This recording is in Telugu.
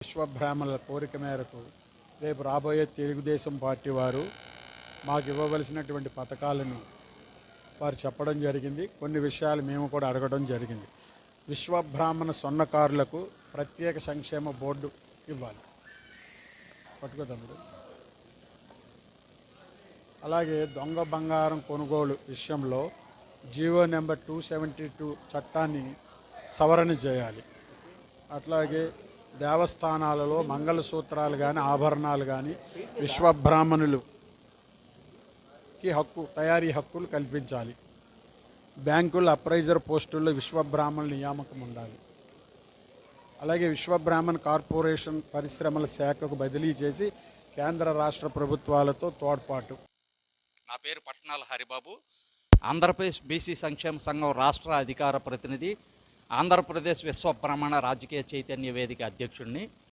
విశ్వబ్రాహ్మణుల కోరిక మేరకు రేపు రాబోయే తెలుగుదేశం పార్టీ వారు మాకు ఇవ్వవలసినటువంటి పథకాలను వారు చెప్పడం జరిగింది. కొన్ని విషయాలు మేము కూడా అడగడం జరిగింది. విశ్వబ్రాహ్మణ స్వర్ణకారులకు ప్రత్యేక సంక్షేమ బోర్డు ఇవ్వాలి. పట్టుకో తమ్ముడు. అలాగే దొంగ బంగారం కొనుగోలు విషయంలో జీవో నెంబర్ 272 చట్టాన్ని సవరణ చేయాలి. అట్లాగే దేవస్థానాలలో మంగళసూత్రాలు కానీ ఆభరణాలు కానీ విశ్వబ్రాహ్మణులకి తయారీ హక్కులు కల్పించాలి. బ్యాంకుల అప్రైజర్ పోస్టుల్లో విశ్వబ్రాహ్మణుల నియామకం ఉండాలి. అలాగే విశ్వబ్రాహ్మణ్ కార్పొరేషన్ పరిశ్రమల శాఖకు బదిలీ చేసి కేంద్ర రాష్ట్ర ప్రభుత్వాలతో తోడ్పాటు. నా పేరు పట్నాల హరిబాబు, ఆంధ్రప్రదేశ్ బీసీ సంక్షేమ సంఘం రాష్ట్ర అధికార ప్రతినిధి, ఆంధ్రప్రదేశ్ విశ్వబ్రాహ్మణ రాజకీయ చైతన్య వేదిక అధ్యక్షుడిని.